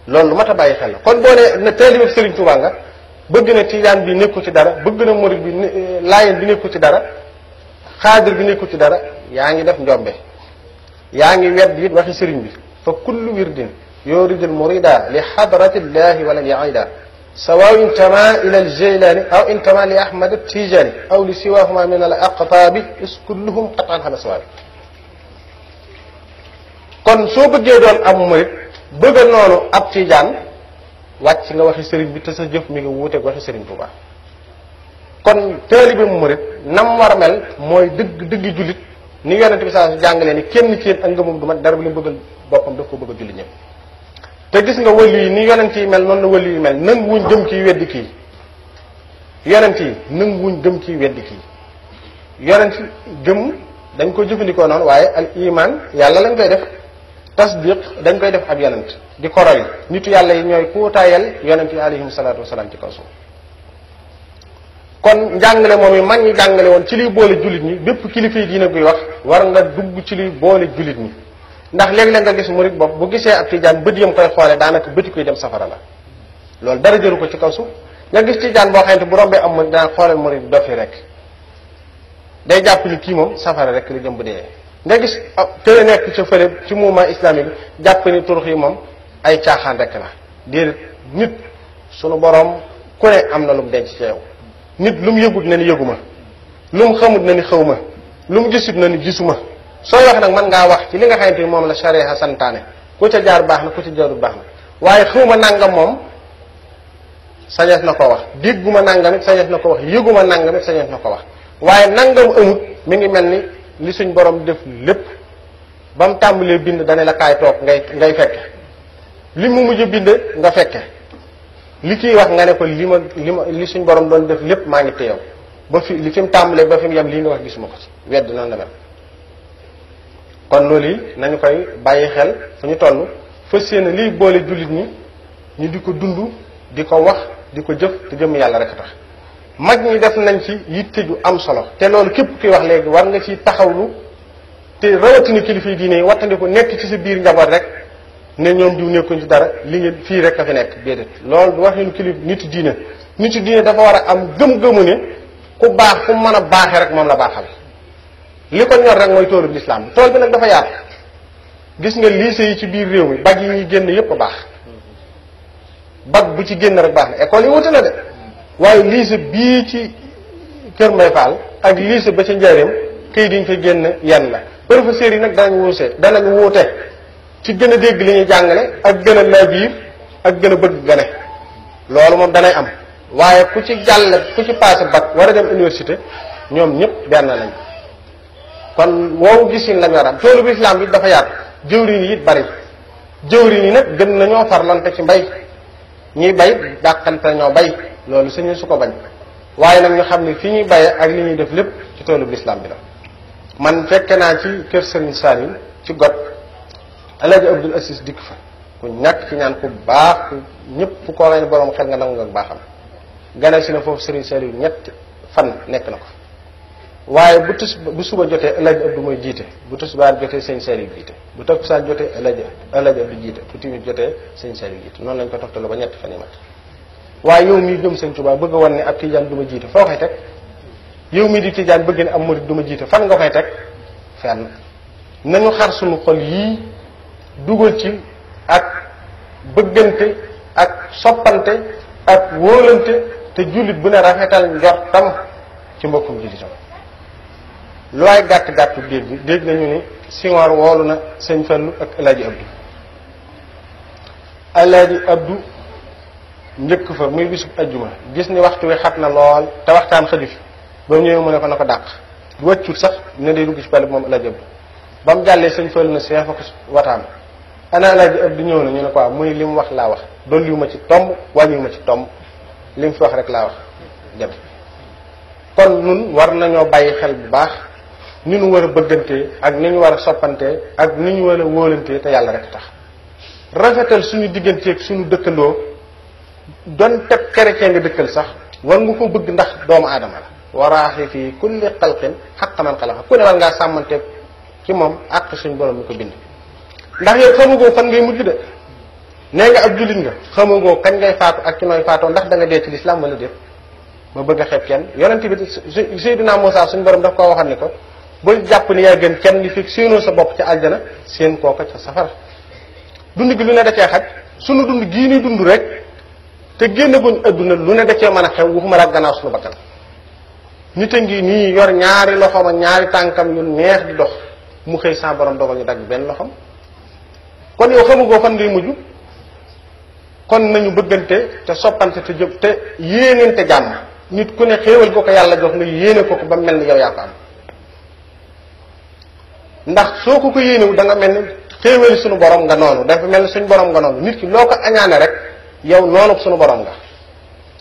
loolu lu mat a bàyyi xel la kon boo ne na taalibe Serigne Touba nga bëgg na tijaan bi nekku ci dara bëgg na murid bi laayeen bi nekku ci dara xaadir bi nekku ci dara yaa ngi def njombe yaa ngi wedd it waxi sëriñ bi fa kullu wirdin yuridul murida li hadratillahi walan yaida sawaw intama ila aljaylani aw intama li ahmad tijani aw li siwahuma min al aqtabi is kulluhum qatan ala sawabi kon soo bëggee doon ab murid bëgg noonu ab tijaan wàcc nga waxi sëriñ bi te sa jëf mi nga wuuteeg waxi sëriñ Tuubaa kon taalibe murid nam war a mel mooy dëgg jullit ni yonente bi saa su jàngalee ni kenn ci yéen ak ngëmam du mat dara bu li mu bëggal boppam daf ko bëgg a julli ñëpp te gis nga wëli yi ni yonent yi mel noonu la wëli yi mel nangu wuñ gëm kii weddi kii yonent yi nangu wuñ gëm kii weddi kii yonent gëm dañ ko jëfandikoo noonu waaye al iman yàlla lañ koy def tasdiq dañ koy def ab yonent di ko roy nitu yàlla yi ñooy kuutaayal yonent yi alayhim salaatu wasalaam ci kaw suuf kon njàngale moom yi mag ñi jàngale woon ci liy boole jullit ñi bépp kilifa yi diina guy wax war nga dugg ci liy boole jullit ñi ndax léeg-léeg nga gis murid bopp bu gisee ab tijaan bët yam koy xoolee daanaka bëti koy dem safara la loolu dara jëru ko ci kaw suuf nga gis tijaan boo xamante bu rombee am murid daan xoolal murid dofi rek day jàpp ni kii moom safara rek li jëm bu dee nga gis tële nekk ca fële ci mouvement islamique bi jàpp ni turux yi moom ay caaxaan rek la déedéet nit sunu borom ku ne am na lu mu denc ci yow nit lu mu yëgut na ni yëguma lu mu xamut na ni xawma lu mu gisut na ni gisuma sooy wax nag mën ngaa wax ci li nga xamante ni moom la sharia santaane ku ca jaar baax na ku ca jaarut baax na waaye xawma nangam moom sañees na ko wax dégguma nangam it sañees na ko wax yëguma nangam it sañees na ko wax waaye nangam amut mi ngi mel ni li suñ borom def lépp ba mu tàmbalee bind dane la kaay toog ngay fekke li mu mujj bind nga fekke li kiy wax nga ne ko li suñ borom doon def lépp maa ngi teew ba fi li fi mu tàmbalee ba fi mu yem lii nga wax gisuma ko ci wedd noonu la mel kon loolu yi nañu koy bàyyi xel fu ñu toll fas yéene liy boole jullit ñi ñu di ko dund di ko wax di ko jëf te jëm yàlla rek a tax mag ñi def nañ ci yitte ju am solo te loolu képp kuy wax léegi war nga ci taxawlu te rawatina kilifa yi diine yi wattandiku nekk ci sa biir njaboot rek ne ñoom diw nekkuñ ci dara li ngeen fii rek a fi nekk déedéet loolu du waxinu kilif nitu diine dafa war a am gëm-gëmu ne ku baax fu mën a baaxee rek moom la baaxal li ko ñor rek mooy toolu lislaam bi tool bi nag dafa yaatu gis nga lycée yi ci biir réew mi bag yi ñuy génn yépp a baax bag bu ci génn rek baax na école yi wuute na de waaye lycée bii ci Kër Mbay Fall ak lycée ba ci Njaaréem këy diñ fa génn yenn la professeurs yi nag danañ wuute ci gën a dégg li ñuy jàngale ak gën a laabiir ak gën a bëgg gane loolu moom danay am waaye ku ci passé bac war a dem université ñoom ñëpp benn lañ kon woowu gisin lañ war a am toolu bi islam bi dafa yaatu jëwriñ yi it bari jëwriñ yi nag gën nañoo farlante ci mbay ñuy bay dàqante ñoo bay loolu suñu su ko bañ waaye nag ñu xam ne fi ñuy baye ak li ñuy def lépp ci toolu bi islam bi la man fekke naa ci kër Serigne Salim ci got Alaaji Abdul Asis dikk fa ku ñàkk ci ñaan ku baax ku ñëpp fu ko waxee ne borom xel nga nangu nga baaxam gane si na foofu Serigne Salim ñetti fan nekk na ko waaye bu suba jotee Alaaji Abdu mooy jiite bu tisbaar jotee Serigne Salim jiite bu takkusaan jotee Alaaji Abdu jiite bu timis jotee Serigne Salim jiite noonu lañ ko toftaloo ba ñetti fan yi mat waaye yow mii gëm Sëñ Tuubaa bëgg a wan ne ab tijaan du ma jiite foo koy teg yow mii di tijaan bëgg ne am murid du ma jiite fan nga koy teg fenn nañu xar suñu xol yii dugal ci ak bëggante ak soppante ak wóolante te jullit bu ne rafetal njortam ci mbokkum jullitam lu waay gàtt-gàttu dégg nañu ni Senghor woolu na Sëñ Fallu ak Alaaji Abdu njëkk fa muy bisub ajjuma gis ni waxtu wi xat na lool te waxtaan xëju fi ba mu ñëwee mu ne ko na ko dàq wàccut sax ne day dugg ci pale bi moom Alaaji Abdu ba mu jàllee Sëñ Fallu na seex fa ko wataan ana Alaaji Abdu ñëw na ñu ne ko mu ni li mu wax laa wax dolliwu ma ci tomb wàññiwu ma ci tomb li mu fi wax rek laa wax dem kon nun war nañoo bàyyi xel bu baax ni ñu war a bëggantee ak ni ñu war a soppantee ak ni ñu war a wóolantee te yàlla rek tax rafetal suñu digganteeg suñu dëkkandoo doon teb chrétien nga dëkkal sax war nga ko bëgg ndax doomu aadama la waraaxi fii kulli xalqin xaqa man xalaqa ku ne war ngaa sàmmanteeg ci moom àq suñu borom mi ko bind ndax yow xamugoo fan ngay mujj de nee nga ab jullit nga xamagoo kañ ngay faatu ak ci nooy faatoo ndax da nga dee ci lislaam wala déet ma bëgg a xeeb kenn yonente bi Seydina Muusaa suñu borom daf koo waxal ni ko bul jàpp ni yaa gën kenn li fi séenoo sa bopp ci aljana seen kooka ca safara dund gi lu ne da cee xaj sunu dund gii ni dund rek te génn guñ adduna lu ne da cee mën a xew waxuma la gannaaw suñu bakkan nit a ngi nii yor ñaari loxoom ak ñaari tànkam yu neex di dox mu xëy sa borom dogal ñu dagg benn loxoom kon yow xamugoo fan ngay mujj kon nañu bëggante te soppante te jëm te yéenente jàmm nit ku ne xéewal ko ko yàlla jox nga yéene ko ko ba mel ni yow yaa ko am ndax soo ko yéenewu da nga mel ni xéewali suñu borom nga noonu dafa mel ni suñu borom nga noonu nit ki loo ko añaane rek yow noonu suñu borom nga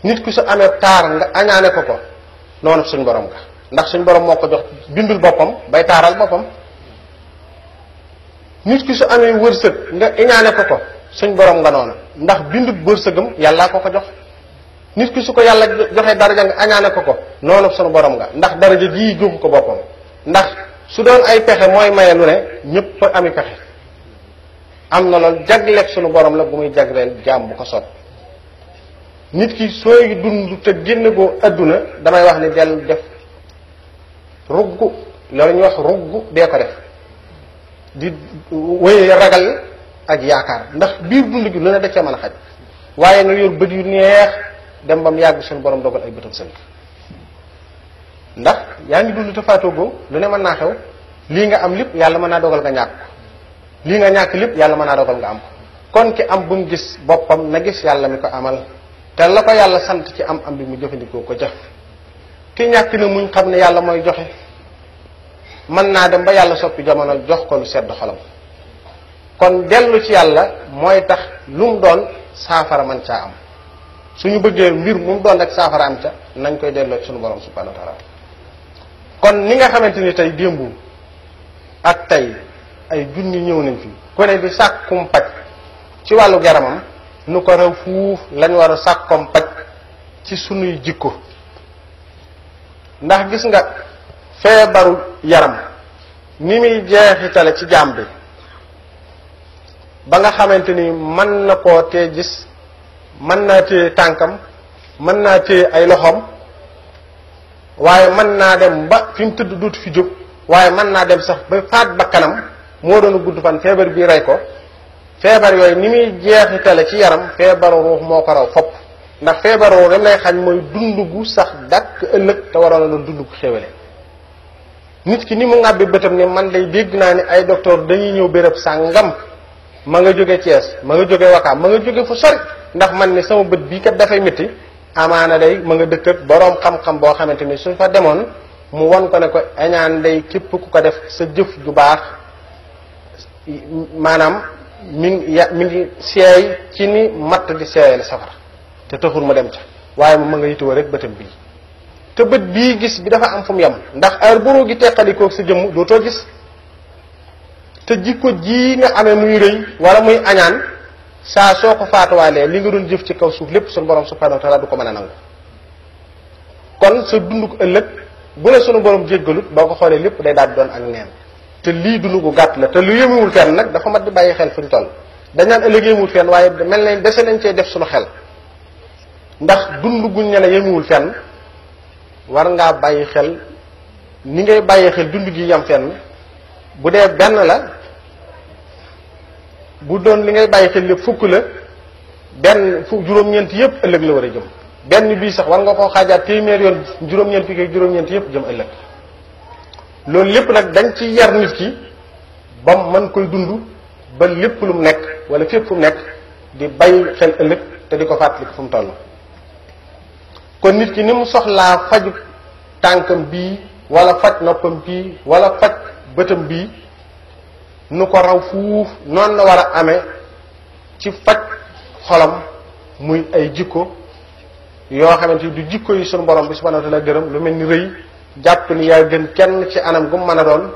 nit ki su amee taar nga añaane ko ko noonu suñu borom nga ndax suñu borom moo ko jox bindul boppam bay taaral boppam nit ki su amee wërsëg nga iñaane ko suñ borom nga noonu ndax bindul wërsëgam yàllaa ko jox nit ki su ko yàlla joxee daraja nga añaane ko noonu suñu borom nga ndax daraja jii joxu ko boppam ndax su doon ay pexe mooy maye lu ne ñëpp ami pexe am na loolu jagleeg suñu borom la bu muy jagleel jaam bu ko sot nit ki sooy dund te génn goo adduna damay wax ni del def rugg loolu ñuy wax rugg dee ko def di wéy ragal ak yaakaar ndax biir dund gi lu ne da cee mën a xaj waaye nga yor bët yu neex dem ba mu yàgg suñu borom dogal ay bëtam sënk ndax yaa ngi dund te faatoogoo lu ne mën naa xew lii nga am lépp yàlla mën naa dogal nga ñàkk ko lii nga ñàkk lépp yàlla mën naa dogal nga am ko kon ki am bu mu gis boppam na gis yàlla mi ko amal te la ko yàlla sant ci am bi mu jëfandikoo ko jëf ki ñàkk na muñ xam ne yàlla mooy joxe mën naa dem ba yàlla soppi jamono jox ko lu sedd xolam kon dellu ci yàlla mooy tax lu mu doon saafara man caa am suñu bëggee mbir mu doon rek saafara am ca nañ koy delloo ci suñu borom subhanahu wa taala kon ni nga xamante ni tey démb ak tey ay junni ñëw nañ fi ku ne di sàkkum paj ci wàllu yaramam nu ko raw fuuf lañ war a sàkkom paj ci sunuy jikko ndax gis nga feebaru yaram ni muy jeexitale ci jaam bi ba nga xamante ni mën na koo tee gis mën naa téye tànkam mën naa téye ay loxoom waaye mën naa dem ba fi mu tëdd duutu fi jóg waaye mën naa dem sax ba faat bakkanam moo doon gudd fan feebar bii rey ko feebar yooyu ni muy jeexitale ci yaram feebaru ruux moo ko raw fopp ndax feebaru ruux dem lay xañ mooy dund gu sax dàkk ëllëg te waroon na dund gu xéwale nit ki ni mu ŋàbbi bëtam ni man day dégg naa ni ay docteur dañuy ñëw béréb sàngam ma nga jóge Thiès ma nga jóge Wakaam ma nga jóge fu sori ndax man ni sama bët bii kat dafay métti amaana day ma nga dëkk ak boroom xam-xam boo xamante ni suñ fa demoon mu won ko ne ko añaan day képp ku ko def sa jëf ju baax maanaam mi ngi seey ci ni matt di seeyale safara te taxul mu dem ca waaye ma nga yitewoo rek bëtam bii te bët bii gis bi dafa am fu mu yem ndax heure buru gi teqalikoo sa jëmm dootoo gis te jikko ji nga amee muy rëy wala muy añaan saa soo ko faatuwaalee li nga doon jëf ci kaw suuf lépp suñu borom subhanahu wa taala du ko mën a nangu kon sa dund ko ëllëg bu ne suñu borom jéggalut boo ko xoolee lépp day daal di doon ak neen te lii dund gu gàtt la te lu yëmuwul fenn nag dafa mat di bàyyi xel fu ñu toll dañ naan ëllëg yëmuwul fenn waaye mel nañ dese nañ cee def suñu xel ndax dund guñ ne la yëmuwul fenn war ngaa bàyyi xel ni ngay bàyyi xel dund gi yam fenn bu dee benn la bu doon li ngay bàyyi xel lépp fukk la benn fukk juróom-ñeent yëpp ëllëg la war a jëm benn bii sax war nga koo xaajaat téeméer yoon juróom-ñeent fii ak juróom-ñeent yëpp jëm ëllëg loolu lépp nag dañ ci yar nit ki ba mën koy dund ba lépp lu mu nekk wala fépp fu mu nekk di bàyyi xel ëllëg te di ko fàttaliku fu mu toll kon nit ki ni mu soxlaa faju tànkam bii wala faj noppam bii wala faj bëtam bii nu ko raw fuuf noonu la war a amee ci faj xolam muy ay jikko yoo xamante du jikko yi sunu borom bi subhanahu wa ta'ala gërëm lu mel ni rëy jàpp ni yaa gën kenn ci anam gu mu mën a doon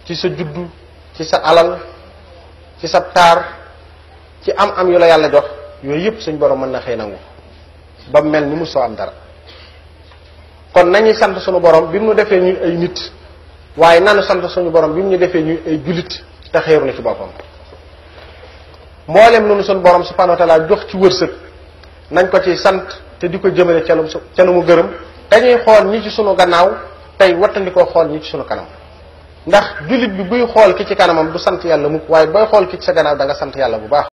ci sa juddu ci sa alal ci sa taar ci am yu la yàlla jox yooyu yëpp suñ borom mën na xëy nangu ba mel ni mu soo am dara kon nañuy sant sunu borom bi mu defee ñuy ay nit waaye nanu sant suñu borom bi mu ñu defee ñuy ay jullit te xeeru na ci boppam mboolem noonu sun borom subhanahu wa taala jox ci wërsëg nañ ko ci sant te di ko jëmale ca nu mu gërëm dañuy xool ñi ci sunu gannaaw tey wattandikoo xool ñi ci sunu kanam ndax jullit bi buy xool ki ci kanamam du sant yàlla mukk waaye booy xool ki ci sa gannaaw da nga sant yàlla bu baax